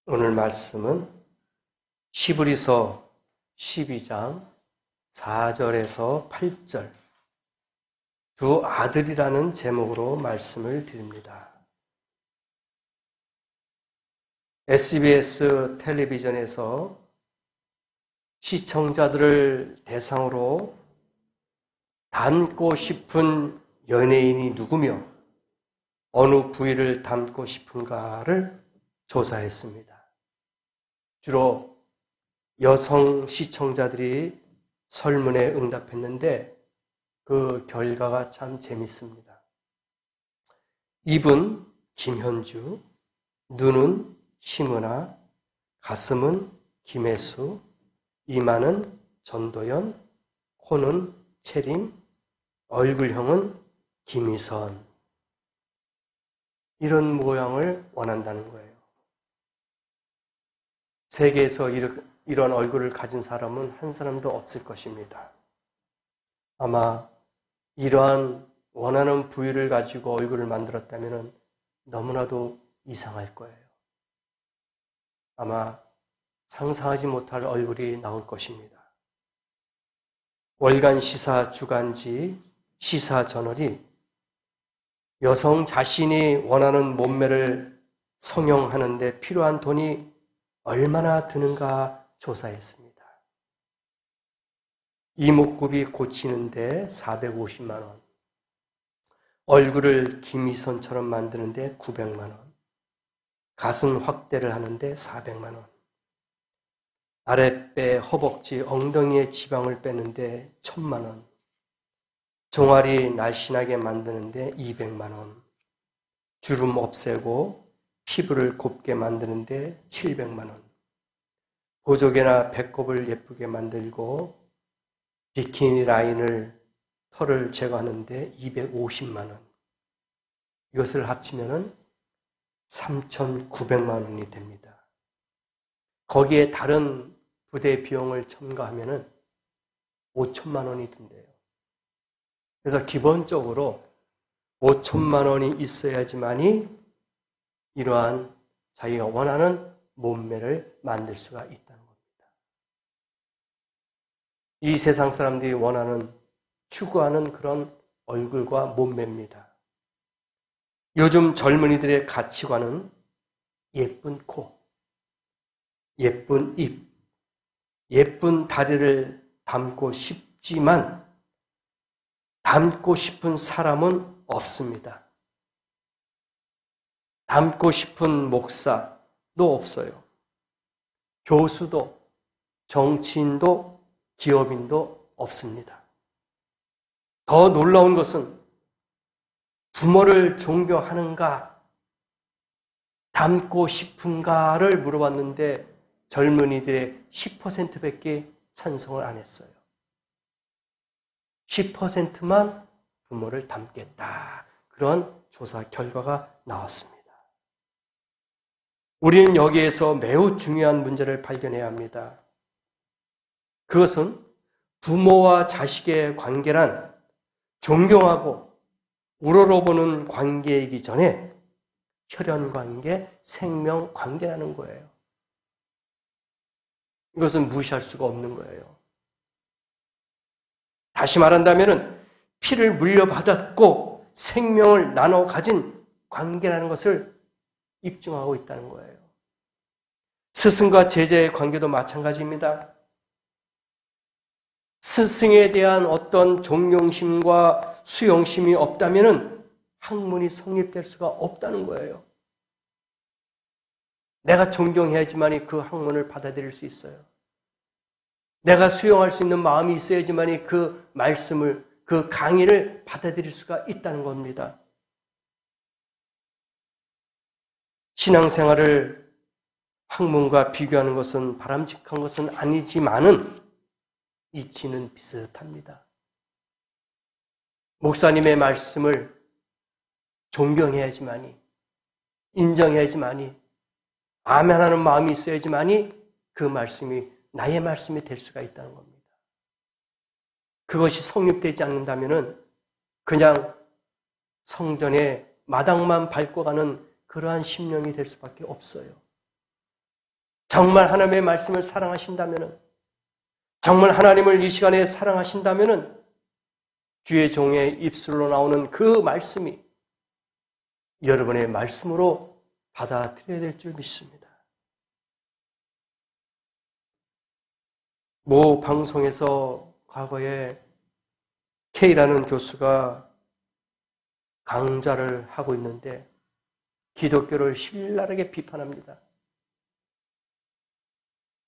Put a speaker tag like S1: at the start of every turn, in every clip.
S1: 오늘 말씀은 히브리서 12장 4절에서 8절 두 아들이라는 제목으로 말씀을 드립니다. SBS 텔레비전에서 시청자들을 대상으로 닮고 싶은 연예인이 누구며 어느 부위를 닮고 싶은가를 조사했습니다. 주로 여성 시청자들이 설문에 응답했는데 그 결과가 참 재밌습니다. 입은 김현주, 눈은 심은하, 가슴은 김혜수, 이마는 전도연, 코는 채림, 얼굴형은 김희선. 이런 모양을 원한다는 거예요. 세계에서 이런 얼굴을 가진 사람은 한 사람도 없을 것입니다. 아마 이러한 원하는 부위를 가지고 얼굴을 만들었다면 너무나도 이상할 거예요. 아마 상상하지 못할 얼굴이 나올 것입니다. 월간 시사 주간지 시사저널이 여성 자신이 원하는 몸매를 성형하는 데 필요한 돈이 얼마나 드는가 조사했습니다. 이목구비 고치는데 450만 원, 얼굴을 김희선처럼 만드는데 900만 원, 가슴 확대를 하는데 400만 원, 아랫배, 허벅지, 엉덩이의 지방을 빼는데 1000만 원, 종아리 날씬하게 만드는데 200만 원, 주름 없애고 피부를 곱게 만드는데 700만 원, 보조개나 배꼽을 예쁘게 만들고 비키니 라인을 털을 제거하는데 250만 원, 이것을 합치면 3,900만 원이 됩니다. 거기에 다른 부대 비용을 첨가하면 5천만 원이 든대요. 그래서 기본적으로 5천만 원이 있어야지만이 이러한 자기가 원하는 몸매를 만들 수가 있다는 겁니다. 이 세상 사람들이 원하는, 추구하는 그런 얼굴과 몸매입니다. 요즘 젊은이들의 가치관은 예쁜 코, 예쁜 입, 예쁜 다리를 닮고 싶지만 닮고 싶은 사람은 없습니다. 닮고 싶은 목사도 없어요. 교수도, 정치인도, 기업인도 없습니다. 더 놀라운 것은 부모를 존경하는가, 닮고 싶은가를 물어봤는데 젊은이들의 10%밖에 찬성을 안 했어요. 10%만 부모를 닮겠다. 그런 조사 결과가 나왔습니다. 우리는 여기에서 매우 중요한 문제를 발견해야 합니다. 그것은 부모와 자식의 관계란 존경하고 우러러보는 관계이기 전에 혈연관계, 생명관계라는 거예요. 이것은 무시할 수가 없는 거예요. 다시 말한다면 피를 물려받았고 생명을 나눠 가진 관계라는 것을 입증하고 있다는 거예요. 스승과 제자의 관계도 마찬가지입니다. 스승에 대한 어떤 존경심과 수용심이 없다면 학문이 성립될 수가 없다는 거예요. 내가 존경해야지만이 그 학문을 받아들일 수 있어요. 내가 수용할 수 있는 마음이 있어야지만이 그 말씀을, 그 강의를 받아들일 수가 있다는 겁니다. 신앙생활을 학문과 비교하는 것은 바람직한 것은 아니지만은 이치는 비슷합니다. 목사님의 말씀을 존경해야지만이, 인정해야지만이, 아멘하는 마음이 있어야지만이 그 말씀이 나의 말씀이 될 수가 있다는 겁니다. 그것이 성립되지 않는다면은 그냥 성전에 마당만 밟고 가는 그러한 심령이 될 수밖에 없어요. 정말 하나님의 말씀을 사랑하신다면, 정말 하나님을 이 시간에 사랑하신다면 주의 종의 입술로 나오는 그 말씀이 여러분의 말씀으로 받아들여야 될 줄 믿습니다. 모 방송에서 과거에 K라는 교수가 강좌를 하고 있는데 기독교를 신랄하게 비판합니다.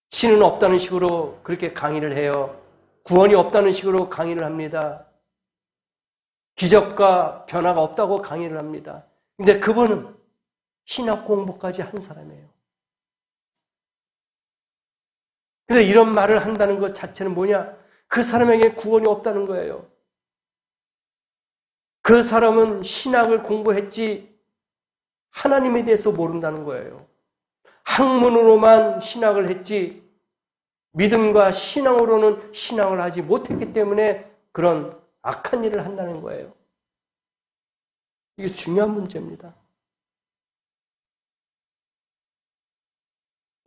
S1: 신은 없다는 식으로 그렇게 강의를 해요. 구원이 없다는 식으로 강의를 합니다. 기적과 변화가 없다고 강의를 합니다. 근데 그분은 신학 공부까지 한 사람이에요. 근데 이런 말을 한다는 것 자체는 뭐냐? 그 사람에게 구원이 없다는 거예요. 그 사람은 신학을 공부했지 하나님에 대해서 모른다는 거예요. 학문으로만 신학을 했지 믿음과 신앙으로는 신앙을 하지 못했기 때문에 그런 악한 일을 한다는 거예요. 이게 중요한 문제입니다.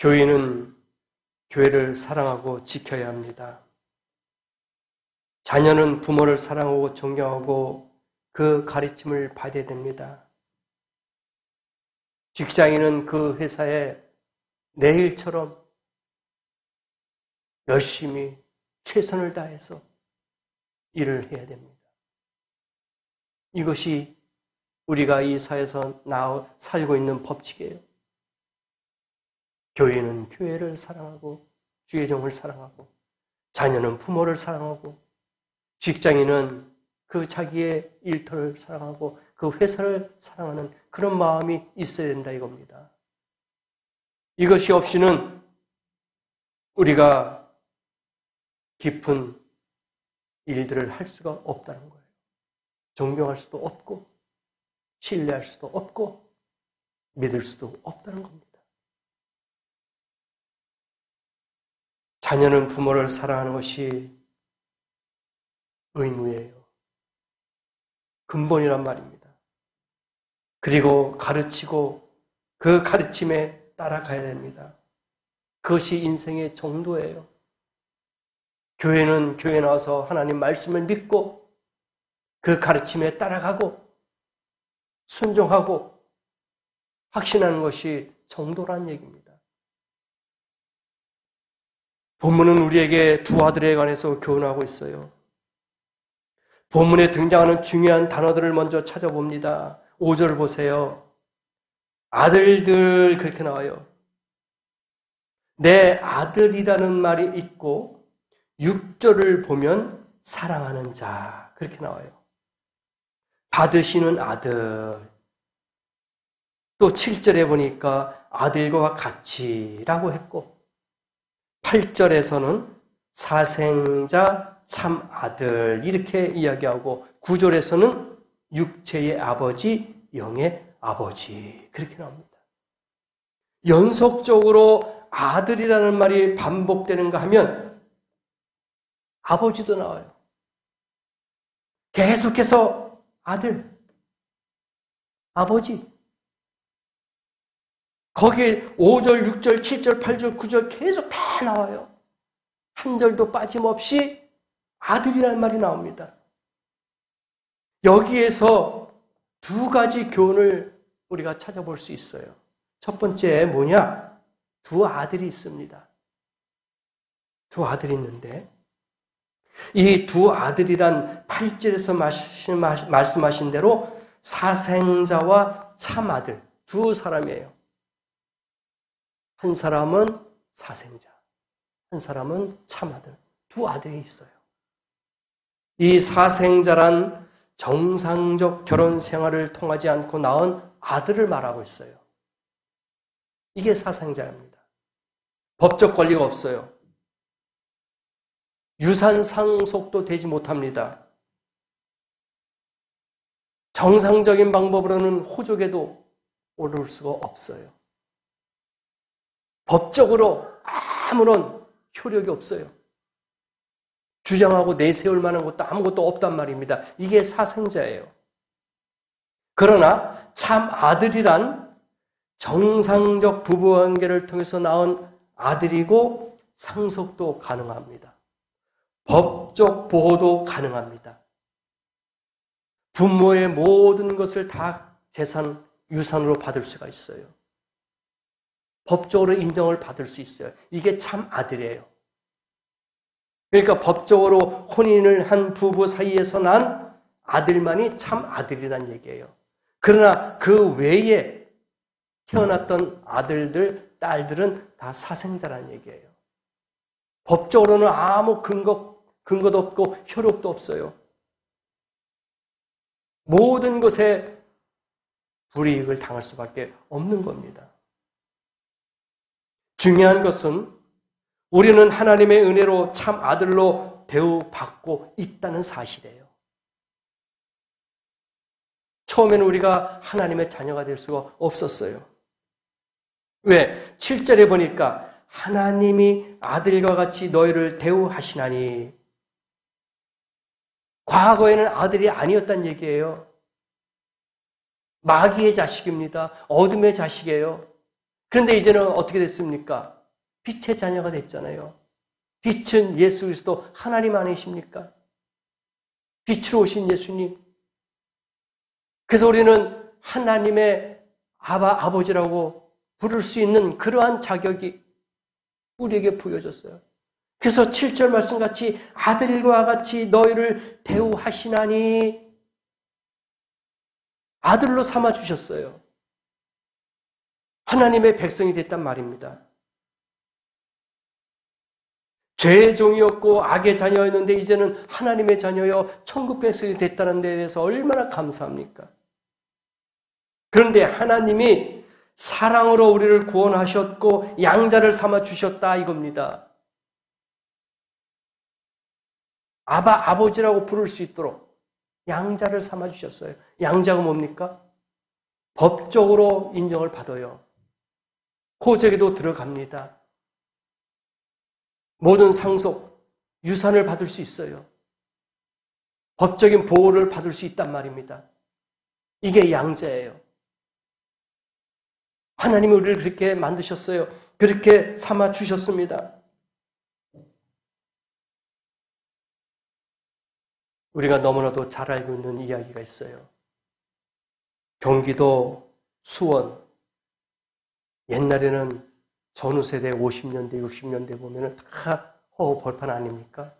S1: 교인은 교회를 사랑하고 지켜야 합니다. 자녀는 부모를 사랑하고 존경하고 그 가르침을 받아야 됩니다. 직장인은 그 회사에 내일처럼 열심히 최선을 다해서 일을 해야 됩니다. 이것이 우리가 이 사회에서 살고 있는 법칙이에요. 교회는 교회를 사랑하고 주의 종을 사랑하고 자녀는 부모를 사랑하고 직장인은 그 자기의 일터를 사랑하고 그 회사를 사랑하는 그런 마음이 있어야 된다 이겁니다. 이것이 없이는 우리가 깊은 일들을 할 수가 없다는 거예요. 존경할 수도 없고 신뢰할 수도 없고 믿을 수도 없다는 겁니다. 자녀는 부모를 사랑하는 것이 의무예요. 근본이란 말입니다. 그리고 가르치고 그 가르침에 따라가야 됩니다. 그것이 인생의 정도예요. 교회는 교회 나와서 하나님 말씀을 믿고 그 가르침에 따라가고 순종하고 확신하는 것이 정도란 얘기입니다. 본문은 우리에게 두 아들에 관해서 교훈하고 있어요. 본문에 등장하는 중요한 단어들을 먼저 찾아봅니다. 5절 보세요. 아들들 그렇게 나와요. 내 아들이라는 말이 있고 6절을 보면 사랑하는 자 그렇게 나와요. 받으시는 아들. 또 7절에 보니까 아들과 같이라고 했고 8절에서는 사생자 참 아들 이렇게 이야기하고 9절에서는 육체의 아버지 영의 아버지 그렇게 나옵니다. 연속적으로 아들이라는 말이 반복되는가 하면 아버지도 나와요. 계속해서 아들, 아버지. 거기에 5절, 6절, 7절, 8절, 9절 계속 다 나와요. 한 절도 빠짐없이 아들이라는 말이 나옵니다. 여기에서 두 가지 교훈을 우리가 찾아볼 수 있어요. 첫 번째 뭐냐? 두 아들이 있습니다. 두 아들이 있는데 이 두 아들이란 8절에서 말씀하신 대로 사생자와 참아들 두 사람이에요. 한 사람은 사생자, 한 사람은 참아들. 두 아들이 있어요. 이 사생자란 정상적 결혼 생활을 통하지 않고 낳은 아들을 말하고 있어요. 이게 사생자입니다. 법적 권리가 없어요. 유산 상속도 되지 못합니다. 정상적인 방법으로는 호족에도 오를 수가 없어요. 법적으로 아무런 효력이 없어요. 주장하고 내세울 만한 것도 아무것도 없단 말입니다. 이게 사생자예요. 그러나 참 아들이란 정상적 부부관계를 통해서 낳은 아들이고 상속도 가능합니다. 법적 보호도 가능합니다. 부모의 모든 것을 다 재산, 유산으로 받을 수가 있어요. 법적으로 인정을 받을 수 있어요. 이게 참 아들이에요. 그러니까 법적으로 혼인을 한 부부 사이에서 난 아들만이 참 아들이란 얘기예요. 그러나 그 외에 태어났던 아들들, 딸들은 다 사생자란 얘기예요. 법적으로는 아무 근거도 없고 효력도 없어요. 모든 것에 불이익을 당할 수밖에 없는 겁니다. 중요한 것은 우리는 하나님의 은혜로 참 아들로 대우받고 있다는 사실이에요. 처음에는 우리가 하나님의 자녀가 될 수가 없었어요. 왜? 7절에 보니까 하나님이 아들과 같이 너희를 대우하시나니, 과거에는 아들이 아니었다는 얘기예요. 마귀의 자식입니다. 어둠의 자식이에요. 그런데 이제는 어떻게 됐습니까? 빛의 자녀가 됐잖아요. 빛은 예수 그리스도 하나님 아니십니까? 빛으로 오신 예수님. 그래서 우리는 하나님의 아버지라고 부를 수 있는 그러한 자격이 우리에게 부여졌어요. 그래서 7절 말씀같이 아들과 같이 너희를 대우하시나니, 아들로 삼아주셨어요. 하나님의 백성이 됐단 말입니다. 죄의 종이었고 악의 자녀였는데 이제는 하나님의 자녀여 천국 백성이 됐다는 데 대해서 얼마나 감사합니까? 그런데 하나님이 사랑으로 우리를 구원하셨고 양자를 삼아주셨다 이겁니다. 아버지라고 부를 수 있도록 양자를 삼아주셨어요. 양자가 뭡니까? 법적으로 인정을 받아요. 고적에도 들어갑니다. 모든 상속, 유산을 받을 수 있어요. 법적인 보호를 받을 수 있단 말입니다. 이게 양자예요. 하나님이 우리를 그렇게 만드셨어요. 그렇게 삼아주셨습니다. 우리가 너무나도 잘 알고 있는 이야기가 있어요. 경기도 수원, 옛날에는 전후 세대 50년대, 60년대 보면은 다 허허 벌판 아닙니까?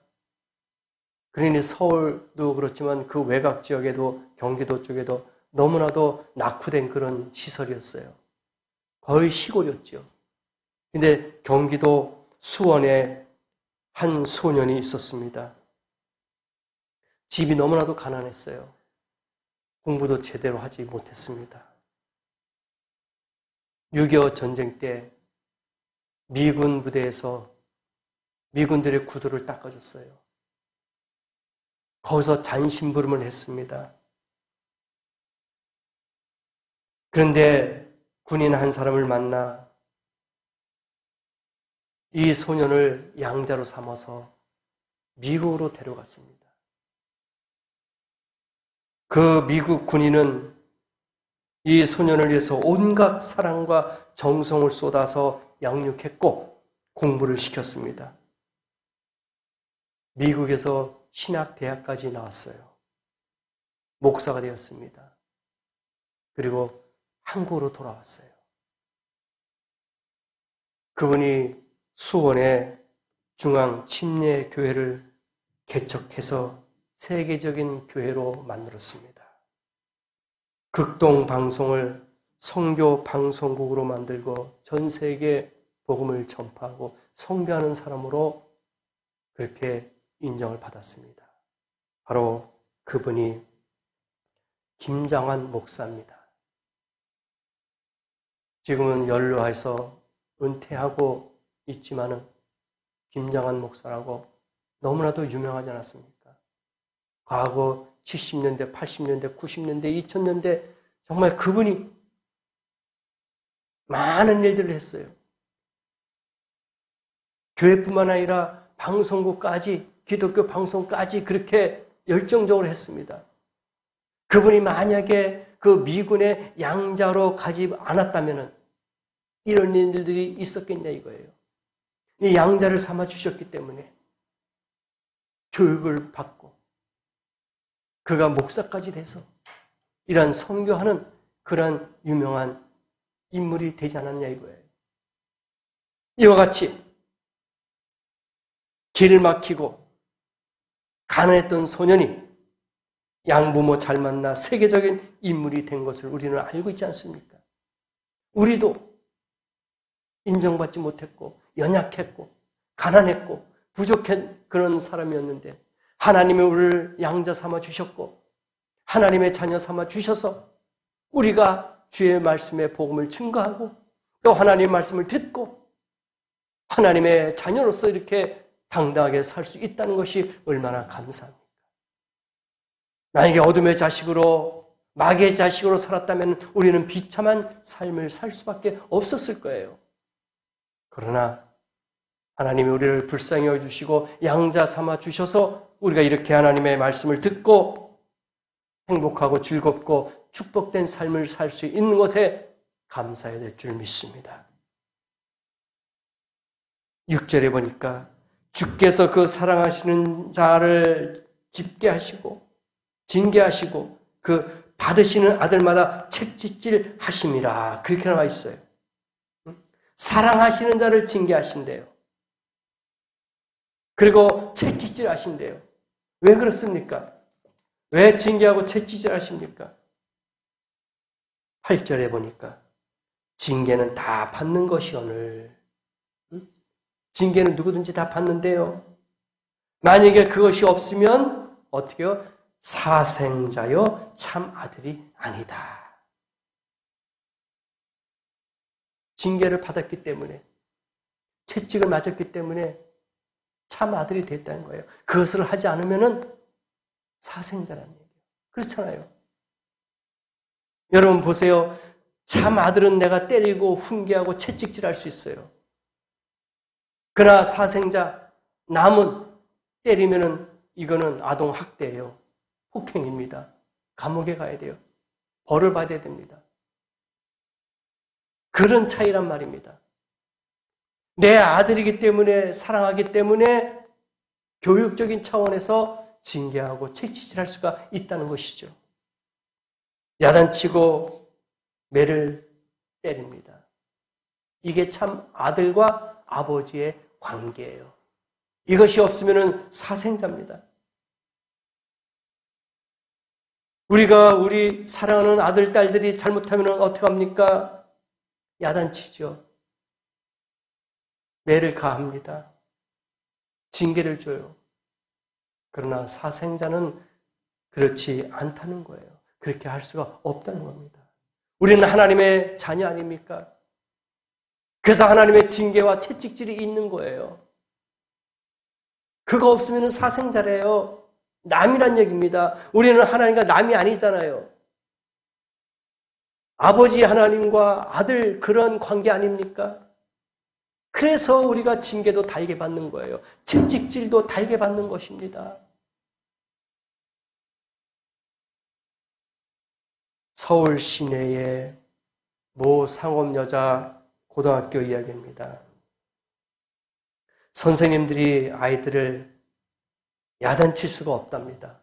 S1: 그러니 서울도 그렇지만 그 외곽 지역에도 경기도 쪽에도 너무나도 낙후된 그런 시설이었어요. 거의 시골이었죠. 근데 경기도 수원에 한 소년이 있었습니다. 집이 너무나도 가난했어요. 공부도 제대로 하지 못했습니다. 6.25 전쟁 때 미군 부대에서 미군들의 구두를 닦아줬어요. 거기서 잔심부름을 했습니다. 그런데 군인 한 사람을 만나 이 소년을 양자로 삼아서 미국으로 데려갔습니다. 그 미국 군인은 이 소년을 위해서 온갖 사랑과 정성을 쏟아서 양육했고 공부를 시켰습니다. 미국에서 신학대학까지 나왔어요. 목사가 되었습니다. 그리고 한국으로 돌아왔어요. 그분이 수원의 중앙 침례교회를 개척해서 세계적인 교회로 만들었습니다. 극동 방송을 선교 방송국으로 만들고 전 세계 복음을 전파하고 선교하는 사람으로 그렇게 인정을 받았습니다. 바로 그분이 김장환 목사입니다. 지금은 연로해서 은퇴하고 있지만은 김장환 목사라고 너무나도 유명하지 않았습니까? 과거 70년대, 80년대, 90년대, 2000년대 정말 그분이 많은 일들을 했어요. 교회뿐만 아니라 방송국까지, 기독교 방송까지 그렇게 열정적으로 했습니다. 그분이 만약에 그 미군의 양자로 가지 않았다면 이런 일들이 있었겠냐 이거예요. 이 양자를 삼아 주셨기 때문에 교육을 받고 그가 목사까지 돼서 이러한 선교하는 그러한 유명한 인물이 되지 않았냐 이거예요. 이와 같이 길을 막히고 가난했던 소년이 양부모 잘 만나 세계적인 인물이 된 것을 우리는 알고 있지 않습니까? 우리도 인정받지 못했고 연약했고 가난했고 부족한 그런 사람이었는데 하나님이 우리를 양자 삼아 주셨고 하나님의 자녀 삼아 주셔서 우리가 주의 말씀의 복음을 증거하고 또 하나님의 말씀을 듣고 하나님의 자녀로서 이렇게 당당하게 살 수 있다는 것이 얼마나 감사합니까? 만약에 어둠의 자식으로 마귀의 자식으로 살았다면 우리는 비참한 삶을 살 수밖에 없었을 거예요. 그러나 하나님이 우리를 불쌍히 여겨주시고 양자 삼아 주셔서 우리가 이렇게 하나님의 말씀을 듣고 행복하고 즐겁고 축복된 삶을 살 수 있는 것에 감사해야 될 줄 믿습니다. 6절에 보니까 주께서 그 사랑하시는 자를 집계하시고 징계하시고 그 받으시는 아들마다 책짓질 하심이라 그렇게 나와 있어요. 사랑하시는 자를 징계하신대요. 그리고 채찍질 하신대요. 왜 그렇습니까? 왜 징계하고 채찍질 하십니까? 8절에 보니까 징계는 다 받는 것이오늘. 징계는 누구든지 다 받는데요. 만약에 그것이 없으면 어떻게 해요? 사생자여 참 아들이 아니다. 징계를 받았기 때문에 채찍을 맞았기 때문에 참 아들이 됐다는 거예요. 그것을 하지 않으면 사생자라는 얘기예요. 그렇잖아요. 여러분 보세요. 참 아들은 내가 때리고 훈계하고 채찍질할 수 있어요. 그러나 사생자, 남은 때리면은 이거는 아동학대예요. 폭행입니다. 감옥에 가야 돼요. 벌을 받아야 됩니다. 그런 차이란 말입니다. 내 아들이기 때문에 사랑하기 때문에 교육적인 차원에서 징계하고 채찍질할 수가 있다는 것이죠. 야단치고 매를 때립니다. 이게 참 아들과 아버지의 관계예요. 이것이 없으면 사생자입니다. 우리가 우리 사랑하는 아들, 딸들이 잘못하면 어떻게 합니까? 야단치죠. 매를 가합니다. 징계를 줘요. 그러나 사생자는 그렇지 않다는 거예요. 그렇게 할 수가 없다는 겁니다. 우리는 하나님의 자녀 아닙니까? 그래서 하나님의 징계와 채찍질이 있는 거예요. 그거 없으면 사생자래요. 남이란 얘기입니다. 우리는 하나님과 남이 아니잖아요. 아버지 하나님과 아들 그런 관계 아닙니까? 그래서 우리가 징계도 달게 받는 거예요. 채찍질도 달게 받는 것입니다. 서울 시내의 모 상업여자 고등학교 이야기입니다. 선생님들이 아이들을 야단칠 수가 없답니다.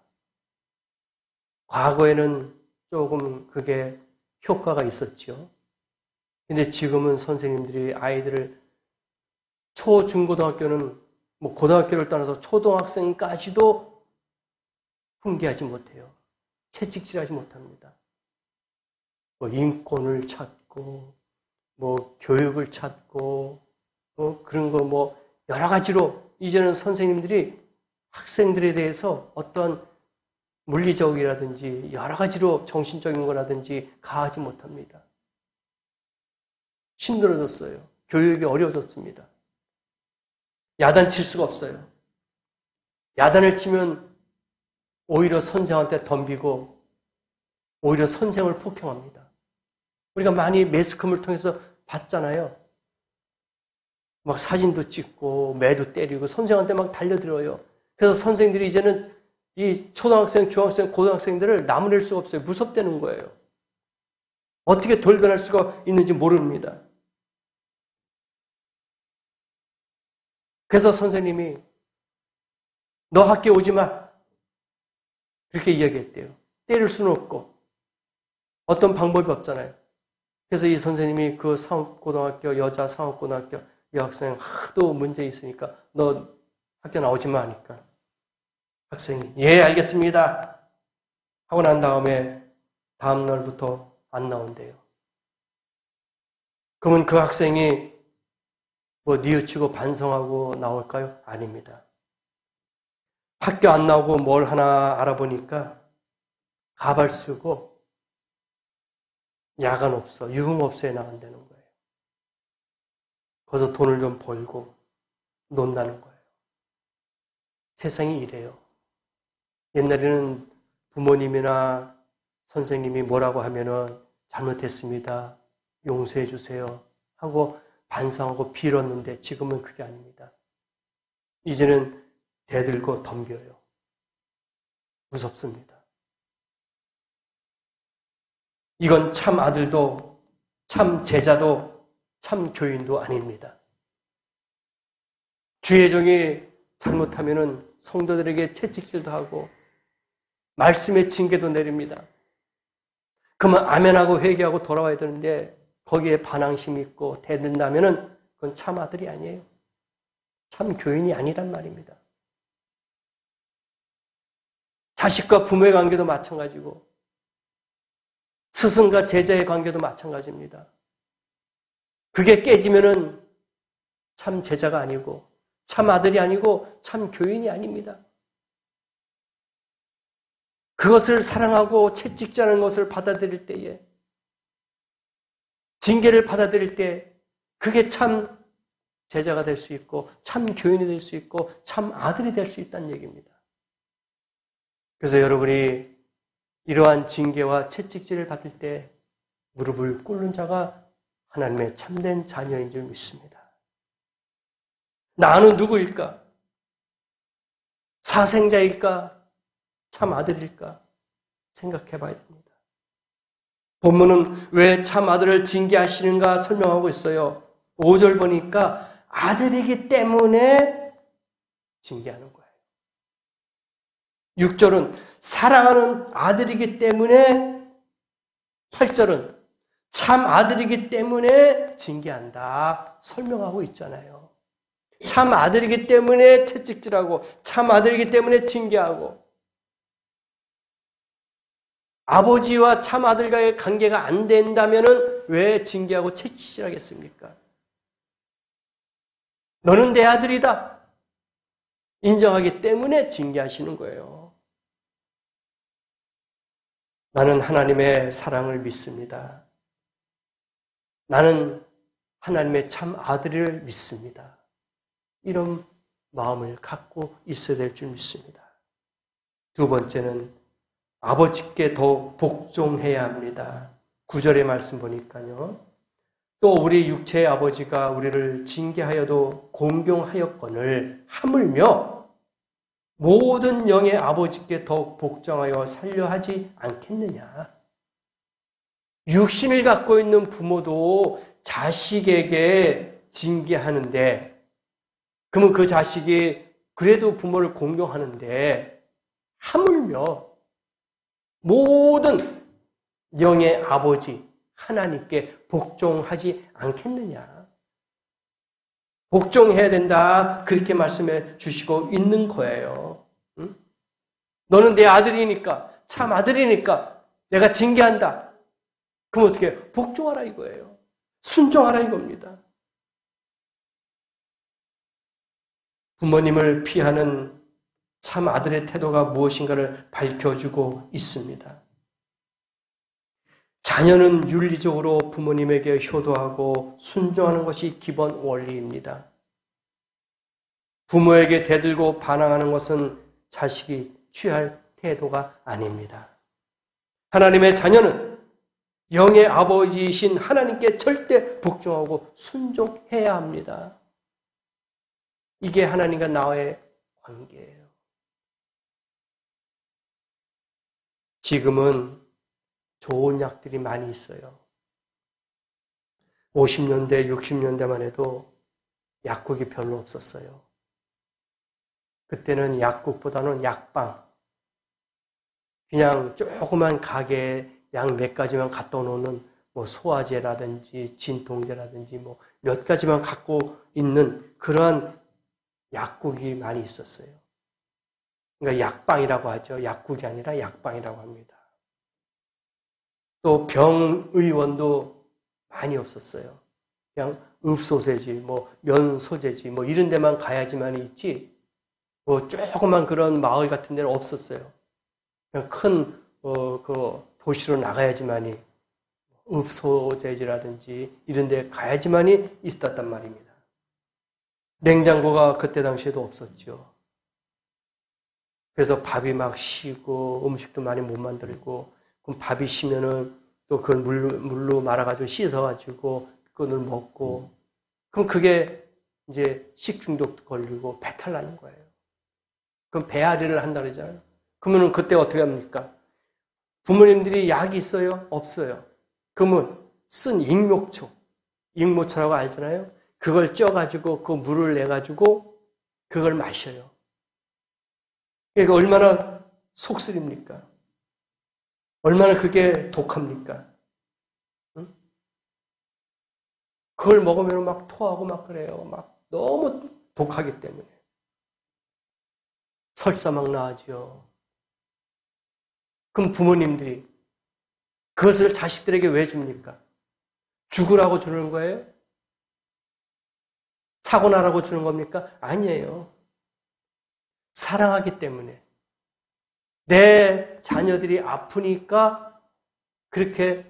S1: 과거에는 조금 그게 효과가 있었죠. 근데 지금은 선생님들이 아이들을 중고등학교는 고등학교를 떠나서 초등학생까지도 훈계하지 못해요. 채찍질하지 못합니다. 인권을 찾고, 교육을 찾고, 그런 거 여러 가지로 이제는 선생님들이 학생들에 대해서 어떤 물리적이라든지 여러 가지로 정신적인 거라든지 가하지 못합니다. 힘들어졌어요. 교육이 어려워졌습니다. 야단칠 수가 없어요. 야단을 치면 오히려 선생한테 덤비고 오히려 선생을 폭행합니다. 우리가 많이 매스컴을 통해서 봤잖아요. 막 사진도 찍고 매도 때리고 선생한테 막 달려들어요. 그래서 선생들이 이제는 이 초등학생, 중학생, 고등학생들을 나무랄 수가 없어요. 무섭다는 거예요. 어떻게 돌변할 수가 있는지 모릅니다. 그래서 선생님이 너 학교 오지 마. 그렇게 이야기했대요. 때릴 수는 없고 어떤 방법이 없잖아요. 그래서 이 선생님이 그 상업고등학교, 여자 상업고등학교 여학생 하도 문제 있으니까 너 학교 나오지 마 하니까 학생이 예 알겠습니다 하고 난 다음에 다음 날부터 안 나온대요. 그러면 그 학생이 뭐 뉘우치고 반성하고 나올까요? 아닙니다. 학교 안 나오고 뭘 하나 알아보니까 가발 쓰고 야간 업소, 유흥업소에 나간다는 거예요. 거기서 돈을 좀 벌고 논다는 거예요. 세상이 이래요. 옛날에는 부모님이나 선생님이 뭐라고 하면은 잘못했습니다. 용서해 주세요 하고 반성하고 빌었는데 지금은 그게 아닙니다. 이제는 대들고 덤벼요. 무섭습니다. 이건 참 아들도 참 제자도 참 교인도 아닙니다. 주의 종이 잘못하면은 성도들에게 채찍질도 하고 말씀의 징계도 내립니다. 그러면 아멘하고 회개하고 돌아와야 되는데 거기에 반항심 있고 대든다면은 그건 참 아들이 아니에요. 참 교인이 아니란 말입니다. 자식과 부모의 관계도 마찬가지고 스승과 제자의 관계도 마찬가지입니다. 그게 깨지면은 참 제자가 아니고 참 아들이 아니고 참 교인이 아닙니다. 그것을 사랑하고 채찍질하는 것을 받아들일 때에 징계를 받아들일 때 그게 참 제자가 될 수 있고 참 교인이 될 수 있고 참 아들이 될 수 있다는 얘기입니다. 그래서 여러분이 이러한 징계와 채찍질을 받을 때 무릎을 꿇는 자가 하나님의 참된 자녀인 줄 믿습니다. 나는 누구일까? 사생자일까? 참 아들일까? 생각해 봐야 됩니다. 본문은 왜 참 아들을 징계하시는가 설명하고 있어요. 5절 보니까 아들이기 때문에 징계하는 거예요. 6절은 사랑하는 아들이기 때문에, 8절은 참 아들이기 때문에 징계한다 설명하고 있잖아요. 참 아들이기 때문에 채찍질하고 참 아들이기 때문에 징계하고 아버지와 참 아들과의 관계가 안 된다면 왜 징계하고 채찍질하겠습니까? 너는 내 아들이다 인정하기 때문에 징계하시는 거예요. 나는 하나님의 사랑을 믿습니다. 나는 하나님의 참 아들을 믿습니다. 이런 마음을 갖고 있어야 될 줄 믿습니다. 두 번째는 아버지께 더 복종해야 합니다. 9절의 말씀 보니까요. 또 우리 육체의 아버지가 우리를 징계하여도 공경하였거늘 하물며 모든 영의 아버지께 더욱 복종하여 살려 하지 않겠느냐. 육신을 갖고 있는 부모도 자식에게 징계하는데 그러면 그 자식이 그래도 부모를 공경하는데 하물며 모든 영의 아버지 하나님께 복종하지 않겠느냐. 복종해야 된다 그렇게 말씀해 주시고 있는 거예요. 응? 너는 내 아들이니까 참 아들이니까 내가 징계한다. 그럼 어떻게 해요? 복종하라 이거예요. 순종하라 이겁니다. 부모님을 피하는 참 아들의 태도가 무엇인가를 밝혀주고 있습니다. 자녀는 윤리적으로 부모님에게 효도하고 순종하는 것이 기본 원리입니다. 부모에게 대들고 반항하는 것은 자식이 취할 태도가 아닙니다. 하나님의 자녀는 영의 아버지이신 하나님께 절대 복종하고 순종해야 합니다. 이게 하나님과 나의 관계예요. 지금은 좋은 약들이 많이 있어요. 50년대, 60년대만 해도 약국이 별로 없었어요. 그때는 약국보다는 약방, 그냥 조그만 가게에 약 몇 가지만 갖다 놓는 뭐 소화제라든지 진통제라든지 뭐 몇 가지만 갖고 있는 그러한 약국이 많이 있었어요. 그러니까 약방이라고 하죠. 약국이 아니라 약방이라고 합니다. 또 병의원도 많이 없었어요. 그냥 읍소세지, 뭐 면소재지, 뭐 이런 데만 가야지만 있지, 뭐 조그만 그런 마을 같은 데는 없었어요. 그냥 큰 그 도시로 나가야지만이 읍소재지라든지 이런 데 가야지만이 있었단 말입니다. 냉장고가 그때 당시에도 없었죠. 그래서 밥이 막 식고 음식도 많이 못 만들고, 그럼 밥이 식면은 또 그걸 물로 말아가지고 씻어가지고 그걸 먹고, 그럼 그게 이제 식중독도 걸리고 배탈 나는 거예요. 그럼 배앓이를 한다 그러잖아요. 그러면 그때 어떻게 합니까? 부모님들이 약이 있어요? 없어요. 그러면 쓴 익목초라고 알잖아요. 그걸 쪄가지고 그 물을 내가지고 그걸 마셔요. 그러니까 얼마나 속쓰립니까? 얼마나 그게 독합니까? 응? 그걸 먹으면 막 토하고 막 그래요. 막 너무 독하기 때문에. 설사 막 나죠. 그럼 부모님들이 그것을 자식들에게 왜 줍니까? 죽으라고 주는 거예요? 사고 나라고 주는 겁니까? 아니에요. 사랑하기 때문에. 내 자녀들이 아프니까 그렇게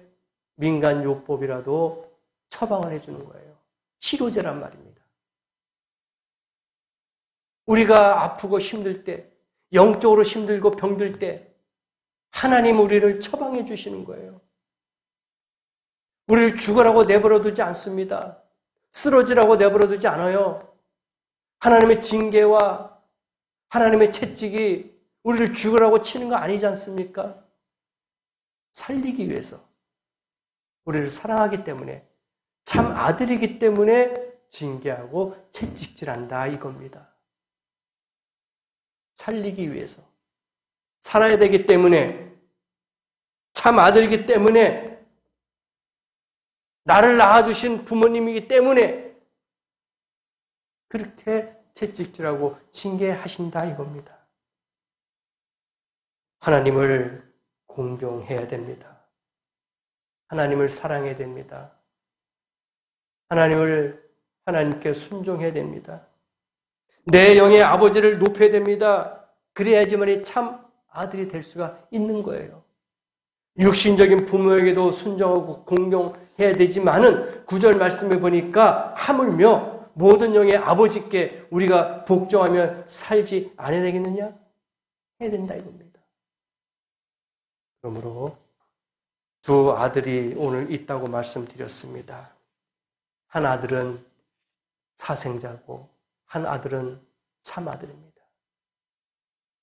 S1: 민간요법이라도 처방을 해주는 거예요. 치료제란 말입니다. 우리가 아프고 힘들 때, 영적으로 힘들고 병들 때 하나님 우리를 처방해 주시는 거예요. 우리를 죽으라고 내버려 두지 않습니다. 쓰러지라고 내버려 두지 않아요. 하나님의 징계와 하나님의 채찍이 우리를 죽으라고 치는 거 아니지 않습니까? 살리기 위해서. 우리를 사랑하기 때문에, 참 아들이기 때문에 징계하고 채찍질한다 이겁니다. 살리기 위해서. 살아야 되기 때문에, 참 아들이기 때문에, 나를 낳아주신 부모님이기 때문에 그렇게 채찍질하고 징계하신다 이겁니다. 하나님을 공경해야 됩니다. 하나님을 사랑해야 됩니다. 하나님께 순종해야 됩니다. 내 영의 아버지를 높여야 됩니다. 그래야지만이 참 아들이 될 수가 있는 거예요. 육신적인 부모에게도 순종하고 공경해야 되지만은 9절 말씀에 보니까 하물며 모든 영의 아버지께 우리가 복종하며 살지 않아야 되겠느냐? 해야 된다 이겁니다. 그러므로 두 아들이 오늘 있다고 말씀드렸습니다. 한 아들은 사생자고 한 아들은 참 아들입니다.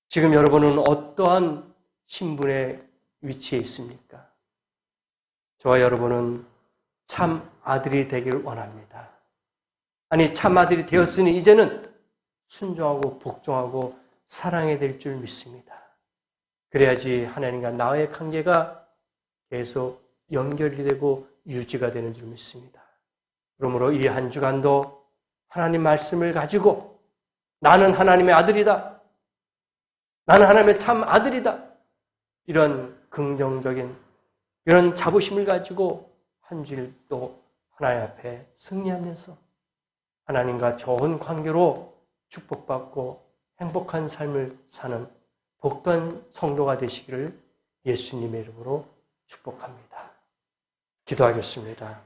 S1: 지금 여러분은 어떠한 신분의 위치에 있습니까? 저와 여러분은 참 아들이 되기를 원합니다. 아니, 참 아들이 되었으니 이제는 순종하고 복종하고 사랑해야 될 줄 믿습니다. 그래야지 하나님과 나의 관계가 계속 연결이 되고 유지가 되는 줄 믿습니다. 그러므로 이 한 주간도 하나님 말씀을 가지고 나는 하나님의 아들이다. 나는 하나님의 참 아들이다. 이런 긍정적인 이런 자부심을 가지고 한 주일 또 하나님 앞에 승리하면서 하나님과 좋은 관계로 축복받고 행복한 삶을 사는 복된 성도가 되시기를 예수님의 이름으로 축복합니다. 기도하겠습니다.